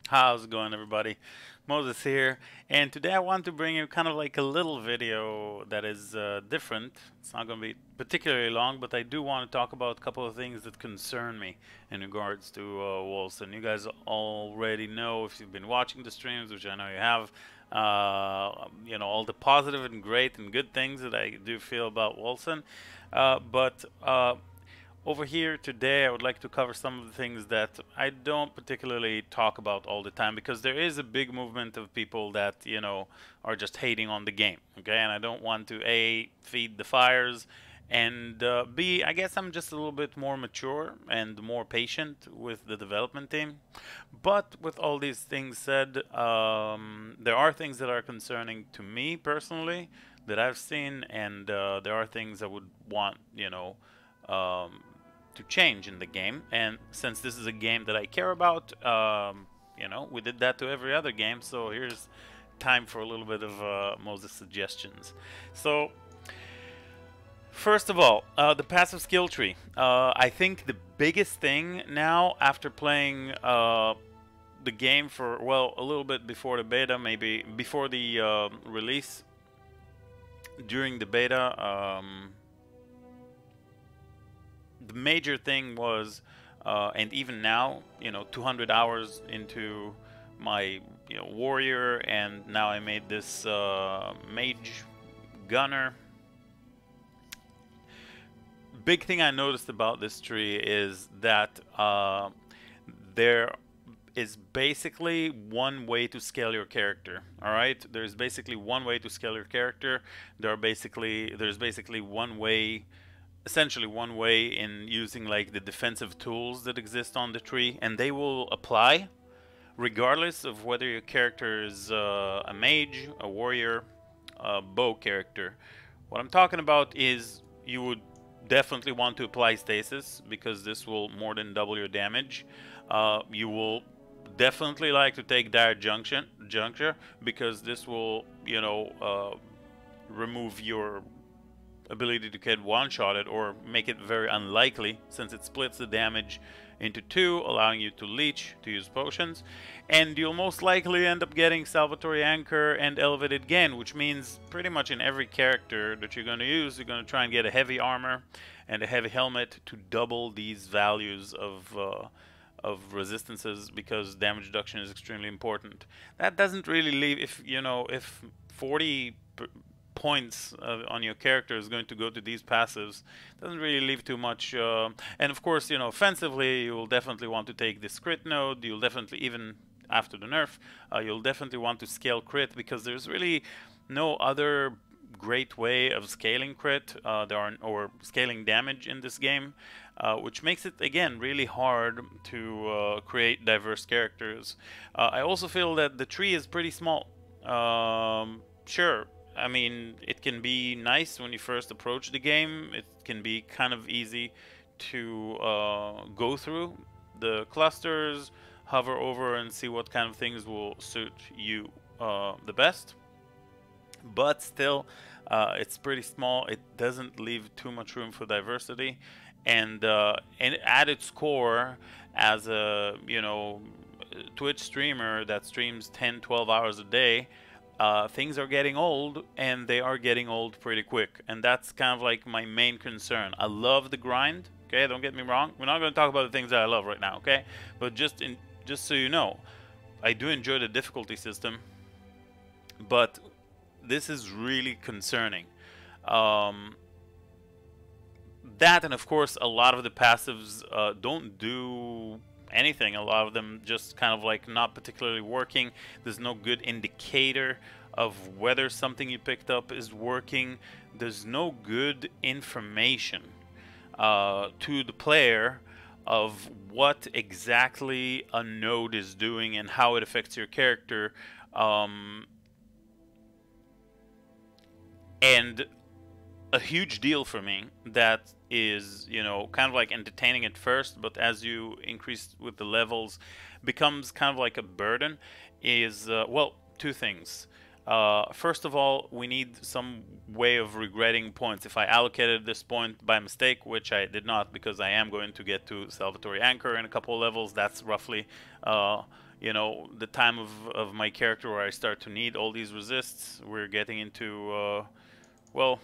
How's it going, everybody? Moses here, and today I want to bring you kind of like a little video that is different. It's not going to be particularly long, but I do want to talk about a couple of things that concern me in regards to Wolcen. You guys already know, if you've been watching the streams, which I know you have, all the positive and great and good things that I do feel about Wolcen. But over here today, I would like to cover some of the things that I don't particularly talk about all the time, because there is a big movement of people that, are just hating on the game, okay? And I don't want to, A, feed the fires, and B, I guess I'm just a little bit more mature and more patient with the development team. But with all these things said, there are things that are concerning to me personally that I've seen, and there are things I would want, um, to change in the game. And since this is a game that I care about, we did that to every other game. So here's time for a little bit of Moses suggestions. So first of all, the passive skill tree. I think the biggest thing now, after playing the game for, well, a little bit before the beta, maybe before the release, during the beta, the major thing was, and even now, 200 hours into my, warrior, and now I made this mage gunner. Big thing I noticed about this tree is that there is basically one way to scale your character. All right, there's basically one way to scale your character. There's basically one way, essentially one way, in using like the defensive tools that exist on the tree, and they will apply regardless of whether your character is a mage, a warrior, a bow character. What I'm talking about is you would definitely want to apply stasis, because this will more than double your damage. You will definitely like to take dire juncture, because this will, remove your ability to get one-shotted, or make it very unlikely, since it splits the damage into two, allowing you to leech, to use potions. And you'll most likely end up getting Salvatory Anchor and Elevated Gain, which means pretty much in every character that you're going to use, you're going to try and get a heavy armor and a heavy helmet to double these values of resistances, because damage reduction is extremely important. That doesn't really leave, if 40 points on your character is going to go to these passives, doesn't really leave too much. And of course, offensively, you will definitely want to take this crit node. You'll definitely, even after the nerf, you'll definitely want to scale crit, because there's really no other great way of scaling crit or scaling damage in this game, which makes it, again, really hard to create diverse characters. I also feel that the tree is pretty small. Sure, I mean, it can be nice when you first approach the game. It can be kind of easy to go through the clusters, hover over, and see what kind of things will suit you the best. But still, it's pretty small. It doesn't leave too much room for diversity. And at its core, as a Twitch streamer that streams 10-12 hours a day, things are getting old, and they are getting old pretty quick, and that's kind of like my main concern. I love the grind, okay? Don't get me wrong. We're not going to talk about the things that I love right now, okay? But just so you know, I do enjoy the difficulty system, but this is really concerning. That, and of course, a lot of the passives don't do anything. A lot of them just kind of like not particularly working. There's no good indicator of whether something you picked up is working. There's no good information to the player of what exactly a node is doing and how it affects your character. And a huge deal for me that is, kind of like entertaining at first, but as you increase with the levels, becomes kind of like a burden, is, well, two things. First of all, we need some way of regretting points. If I allocated this point by mistake, which I did not, because I am going to get to Salvatory Anchor in a couple of levels, that's roughly, you know, the time of my character where I start to need all these resists. We're getting into, well,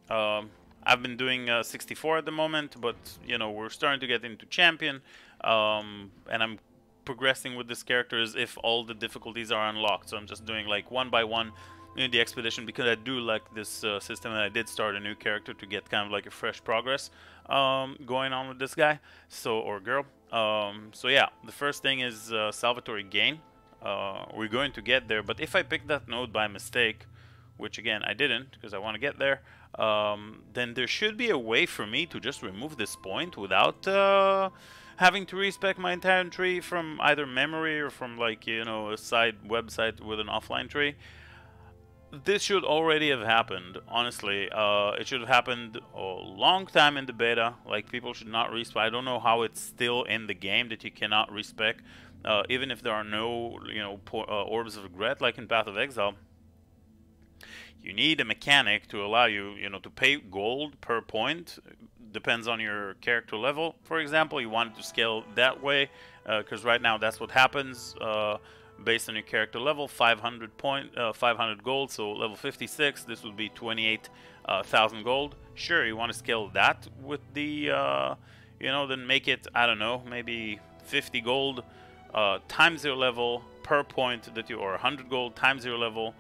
I've been doing 64 at the moment, but, you know, we're starting to get into champion, and I'm progressing with this character as if all the difficulties are unlocked. So I'm just doing like one by one in the expedition because I do like this system, and I did start a new character to get kind of like a fresh progress going on with this guy, so, or girl. So yeah, the first thing is Salvatore Gain. We're going to get there, but if I pick that node by mistake, which again I didn't because I want to get there, then there should be a way for me to just remove this point without having to respec my entire tree from either memory or from, like, you know, a side website with an offline tree. This should already have happened, honestly. It should have happened a long time in the beta. Like, people should not respec. I don't know how it's still in the game that you cannot respec, even if there are no, you know, orbs of regret like in Path of Exile. You need a mechanic to allow you, you know, to pay gold per point. Depends on your character level. For example, you want it to scale that way, because right now that's what happens. Based on your character level, 500 gold. So level 56, this would be 28,000 gold. Sure, you want to scale that with the, you know, then make it, I don't know, maybe 50 gold times your level per point that you, or 100 gold times your level.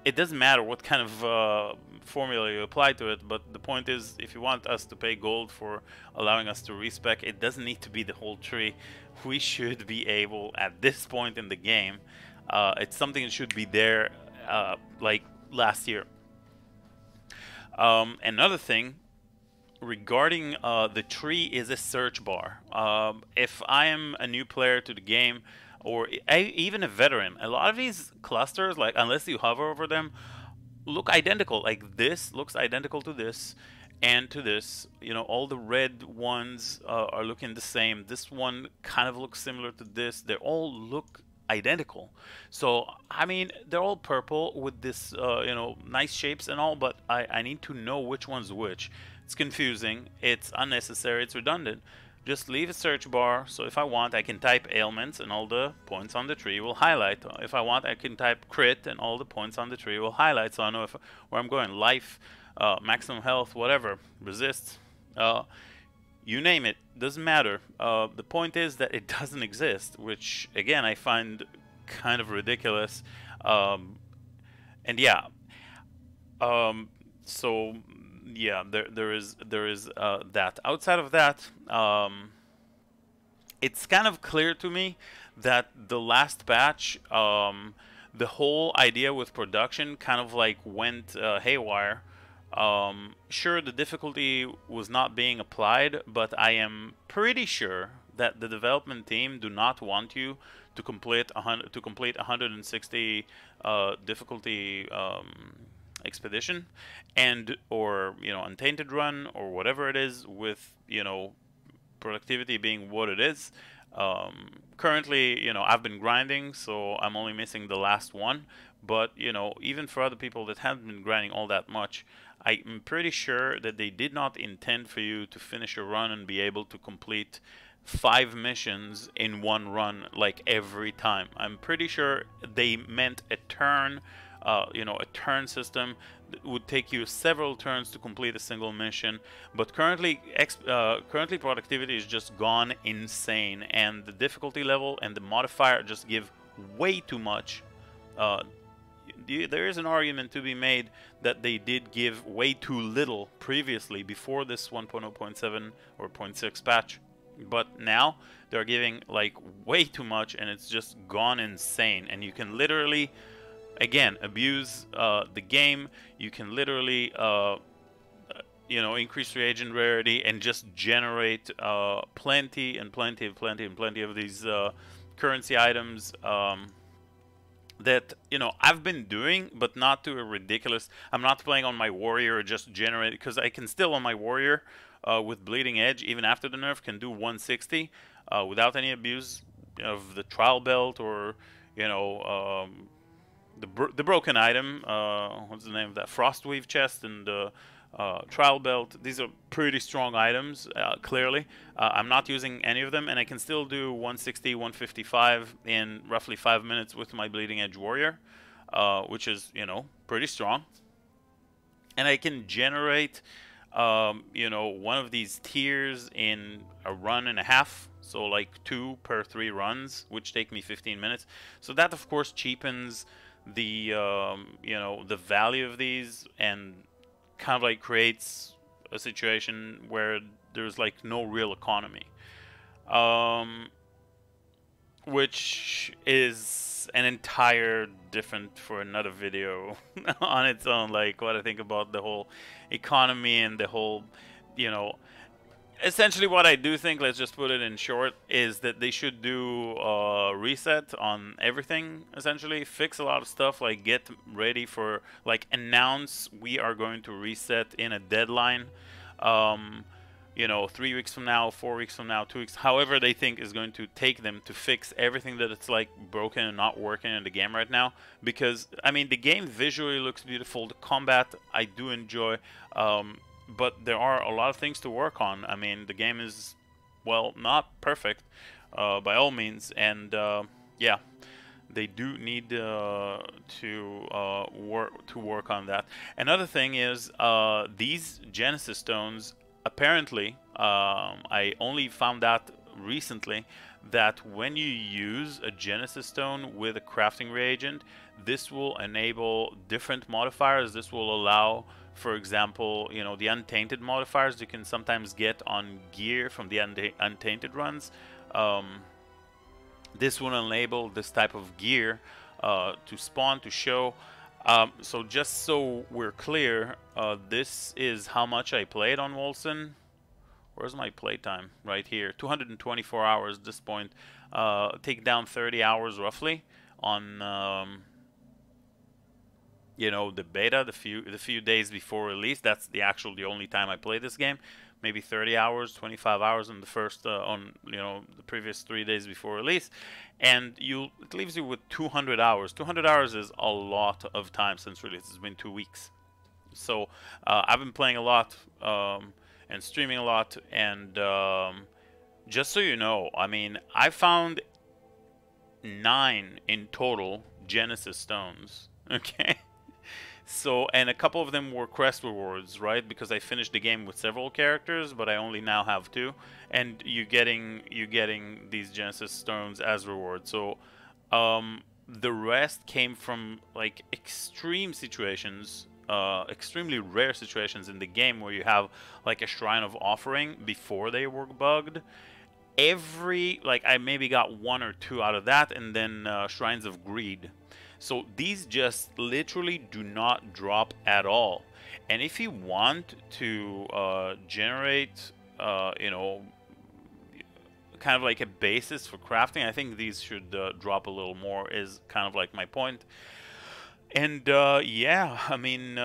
It doesn't matter what kind of formula you apply to it, but the point is, if you want us to pay gold for allowing us to respec, it doesn't need to be the whole tree. We should be able, at this point in the game, it's something that should be there like last year. Another thing regarding the tree is a search bar. If I am a new player to the game, or even a veteran, a lot of these clusters, like, unless you hover over them, look identical. Like, this looks identical to this and to this. You know, all the red ones are looking the same. This one kind of looks similar to this. They all look identical. So, I mean, they're all purple with this, you know, nice shapes and all, but I need to know which one's which. It's confusing. It's unnecessary. It's redundant. Just leave a search bar, so if I want, I can type ailments and all the points on the tree will highlight. If I want, I can type crit and all the points on the tree will highlight, so I know where I'm going. Life, maximum health, whatever, resist, you name it, doesn't matter. The point is that it doesn't exist, which, again, I find kind of ridiculous. And yeah, so... yeah, there is that. Outside of that, it's kind of clear to me that the last patch, the whole idea with production kind of like went haywire. Sure, the difficulty was not being applied, but I am pretty sure that the development team do not want you to complete 160 difficulty expedition, and or, you know, untainted run, or whatever it is, with, you know, productivity being what it is. Currently, you know, I've been grinding, so I'm only missing the last one, but, you know, even for other people that haven't been grinding all that much, I'm pretty sure that they did not intend for you to finish a run and be able to complete 5 missions in one run, like, every time. I'm pretty sure they meant a turn, you know, a turn system that would take you several turns to complete a single mission. But currently productivity is just gone insane, and the difficulty level and the modifier just give way too much. There is an argument to be made that they did give way too little previously, before this 1.0.7 or 0.6 patch, but now they're giving like way too much, and it's just gone insane. And you can literally, again, abuse the game. You can literally, you know, increase reagent rarity and just generate plenty of these currency items that, you know, I've been doing, but not to a ridiculous. I'm not playing on my warrior, just generate, because I can still on my warrior with bleeding edge, even after the nerf, can do 160 without any abuse of the trial belt, or, you know, the broken item, what's the name of that, Frostweave chest, and trial belt. These are pretty strong items, clearly. I'm not using any of them, and I can still do 160, 155 in roughly 5 minutes with my Bleeding Edge Warrior, which is, you know, pretty strong. And I can generate, you know, one of these tiers in a run and a half. So like 2 per 3 runs, which take me 15 minutes. So that, of course, cheapens the, you know, the value of these, and kind of like creates a situation where there's like no real economy, which is an entire different for another video on its own, like what I think about the whole economy and the whole, you know, essentially what I do think, let's just put it in short, is that they should do a reset on everything, essentially. Fix a lot of stuff, like get ready for, like announce we are going to reset in a deadline. You know, 3 weeks from now, 4 weeks from now, 2 weeks, however they think is going to take them to fix everything that it's like broken and not working in the game right now. Because, I mean, the game visually looks beautiful, the combat I do enjoy, but there are a lot of things to work on. I mean, the game is, well, not perfect by all means, and yeah, they do need to work on that. Another thing is these Genesis stones. Apparently, I only found out recently that when you use a Genesis stone with a crafting reagent, this will enable different modifiers. This will allow, for example, you know, the untainted modifiers you can sometimes get on gear from the untainted runs. This will enable this type of gear to spawn, to show. So just so we're clear, this is how much I played on Wolcen. Where's my playtime? Right here, 224 hours at this point. Take down 30 hours roughly on you know, the beta, the few days before release. That's the only time I played this game. Maybe 30 hours, 25 hours on the first on, you know, the previous 3 days before release, and it leaves you with 200 hours. 200 hours is a lot of time since release. It's been 2 weeks, so I've been playing a lot and streaming a lot, and just so you know, I mean, I found 9 in total Genesis stones. Okay. So, and a couple of them were quest rewards, right? Because I finished the game with several characters, but I only now have 2, and you're getting these Genesis stones as rewards. So, the rest came from like extreme situations, extremely rare situations in the game where you have like a Shrine of Offering before they were bugged. Like I maybe got 1 or 2 out of that, and then Shrines of Greed. So these just literally do not drop at all. And if you want to generate, you know, kind of like a basis for crafting, I think these should drop a little more, is kind of like my point. And yeah, I mean,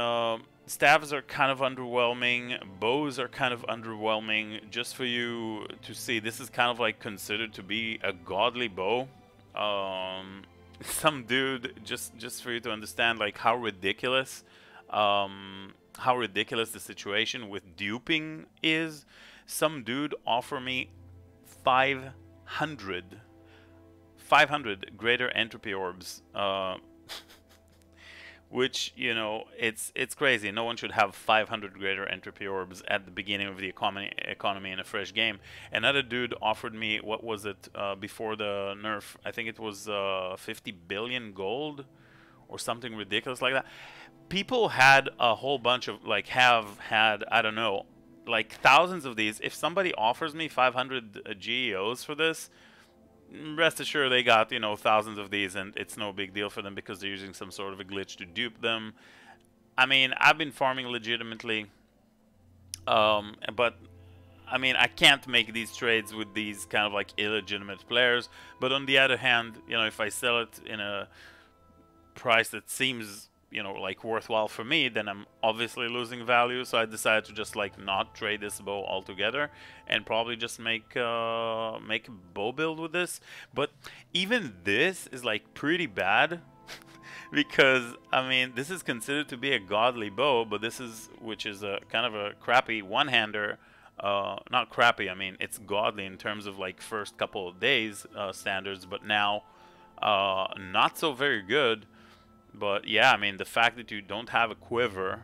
staves are kind of underwhelming, bows are kind of underwhelming. Just for you to see, this is kind of like considered to be a godly bow. Some dude, just for you to understand like how ridiculous the situation with duping is, some dude offered me 500 greater entropy orbs, which, you know, it's crazy. No one should have 500 greater entropy orbs at the beginning of the economy in a fresh game. Another dude offered me, what was it, before the nerf? I think it was 50 billion gold or something ridiculous like that. People had a whole bunch of, like, have had, I don't know, like thousands of these. If somebody offers me 500 GEOs for this, rest assured they got, you know, thousands of these, and it's no big deal for them because they're using some sort of a glitch to dupe them. I mean, I've been farming legitimately, but I mean, I can't make these trades with these kind of like illegitimate players. But on the other hand, you know, if I sell it in a price that seems, you know, like worthwhile for me, then I'm obviously losing value. So I decided to just like not trade this bow altogether and probably just make a bow build with this. But even this is like pretty bad because I mean this is considered to be a godly bow, but which is a kind of a crappy one-hander. Not crappy. I mean it's godly in terms of like first couple of days standards, but now not so very good. But yeah, I mean the fact that you don't have a quiver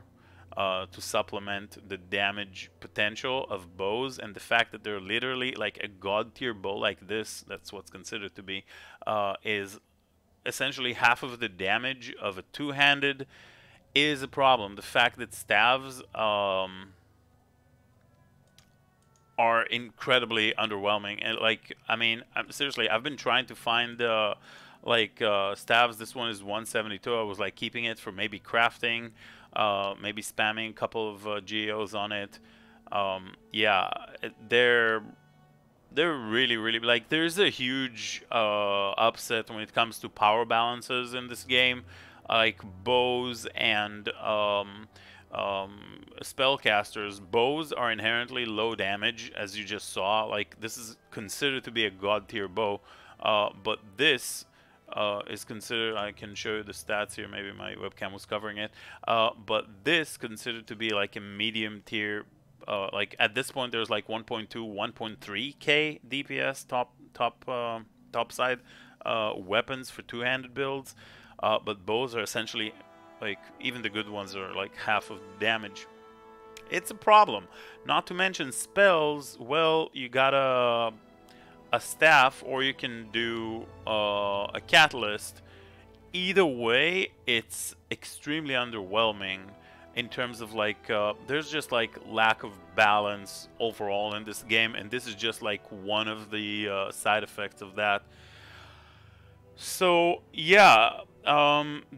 to supplement the damage potential of bows, and the fact that they're literally like a god tier bow like this, that's what's considered to be, is essentially half of the damage of a two-handed, is a problem. The fact that staves are incredibly underwhelming, and like I mean seriously, I've been trying to find staves. This one is 172. I was like keeping it for maybe crafting, maybe spamming a couple of geos on it. Yeah, they're really like, there's a huge upset when it comes to power balances in this game. Like bows and spellcasters. Bows are inherently low damage, as you just saw. Like this is considered to be a god tier bow, but this is considered, I can show you the stats here, maybe my webcam was covering it, but this considered to be like a medium tier, like at this point there's like 1.2, 1.3k DPS top side weapons for two-handed builds, but bows are essentially, like even the good ones are like half of the damage. It's a problem. Not to mention spells, well, you got a staff, or you can do a catalyst. Either way, it's extremely underwhelming in terms of like there's just like lack of balance overall in this game, and this is just like one of the side effects of that. So yeah,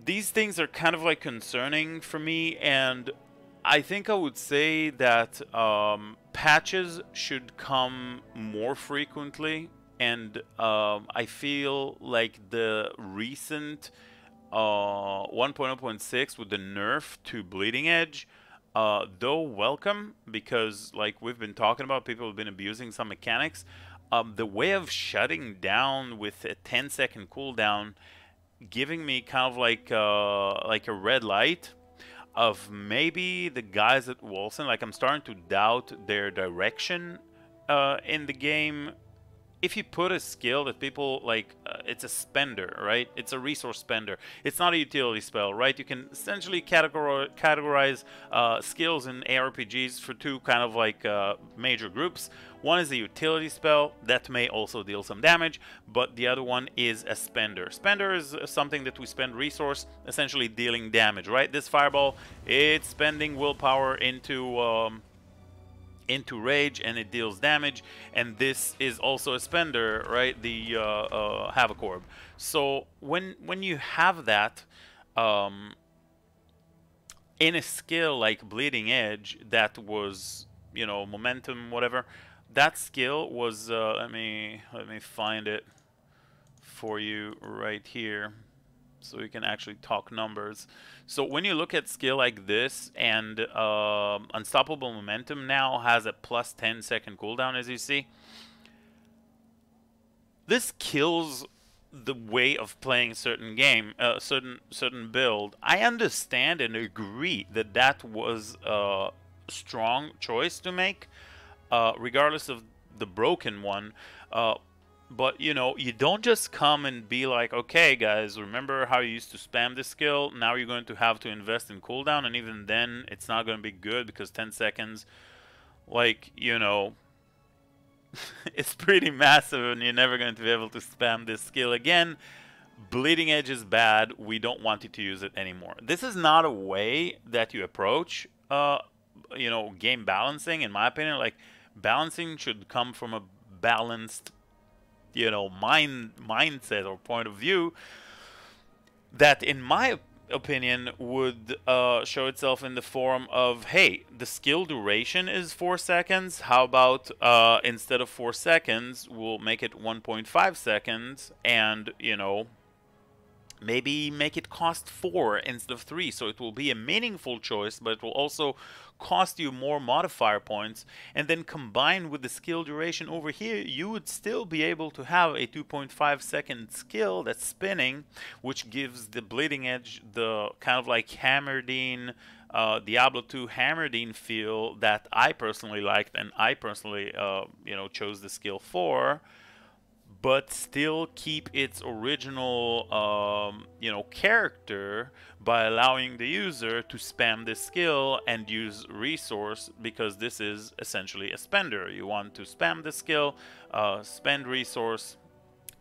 these things are kind of like concerning for me, and I think I would say that patches should come more frequently, and I feel like the recent 1.0.6 with the nerf to Bleeding Edge, though welcome, because like we've been talking about, people have been abusing some mechanics. The way of shutting down with a 10-second cooldown, giving me kind of like a red light of maybe the guys at Wolcen. Like I'm starting to doubt their direction in the game. If you put a skill that people like, it's a spender, right? It's a resource spender. It's not a utility spell, right? You can essentially categorize skills in ARPGs for two kind of like major groups. One is a utility spell that may also deal some damage, but the other one is a spender. Spender is something that we spend resource, essentially dealing damage, right? This fireball, it's spending willpower into rage, and it deals damage, and this is also a spender, right? The Havoc Orb. So when you have that in a skill like Bleeding Edge, that was, you know, momentum, whatever, that skill was let me find it for you right here so we can actually talk numbers. So when you look at skill like this, and Unstoppable Momentum now has a plus 10-second cooldown, as you see, this kills the way of playing certain game, certain build. I understand and agree that that was a strong choice to make, regardless of the broken one. But, you know, you don't just come and be like, okay, guys, remember how you used to spam this skill? Now you're going to have to invest in cooldown, and even then, it's not going to be good, because 10 seconds, like, you know, it's pretty massive, and you're never going to be able to spam this skill again. Bleeding Edge is bad. We don't want you to use it anymore. This is not a way that you approach, you know, game balancing, in my opinion. Like, balancing should come from a balanced, you know, mindset or point of view that, in my opinion, would show itself in the form of, hey, the skill duration is 4 seconds. How about instead of 4 seconds, we'll make it 1.5 seconds, and, you know, maybe make it cost 4 instead of 3, so it will be a meaningful choice, but it will also cost you more modifier points. And then combined with the skill duration over here, you would still be able to have a 2.5 second skill that's spinning, which gives the bleeding edge the kind of like Hammerdine, Diablo 2 Hammerdine feel that I personally liked, and I personally chose the skill for, but still keep its original character by allowing the user to spam this skill and use resource, because this is essentially a spender. You want to spam the skill, spend resource,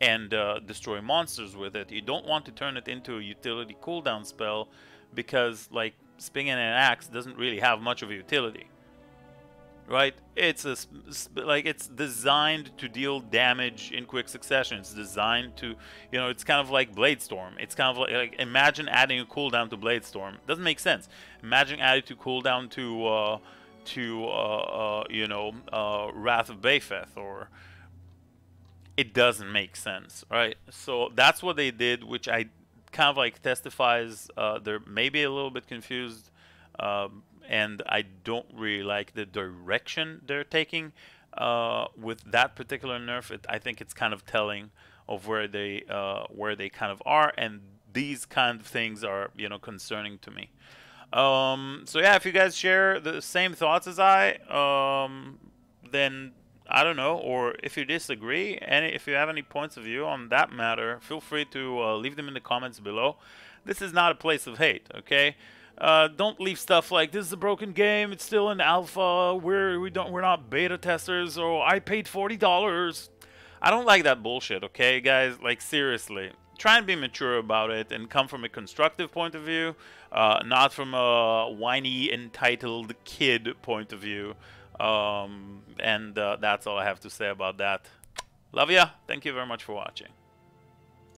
and destroy monsters with it. You don't want to turn it into a utility cooldown spell, because like swinging an axe doesn't really have much of a utility. Right? It's it's designed to deal damage in quick succession. It's designed to, it's kind of like Bladestorm. It's kind of like imagine adding a cooldown to Bladestorm. Doesn't make sense. Imagine adding a cooldown to Wrath of Bayfeth, or it doesn't make sense, right? So that's what they did, which I kind of like testifies they're maybe a little bit confused. And I don't really like the direction they're taking with that particular nerf. I think it's kind of telling of where they kind of are, and these kind of things are concerning to me. So yeah, if you guys share the same thoughts as I, then I don't know, or if you disagree, and if you have any points of view on that matter, feel free to leave them in the comments below. This is not a place of hate, okay? Don't leave stuff like this is a broken game. It's still in alpha. We're not beta testers. Or I paid $40. I don't like that bullshit. Okay, guys. Like seriously, try and be mature about it and come from a constructive point of view, not from a whiny entitled kid point of view. And that's all I have to say about that. Love ya. Thank you very much for watching.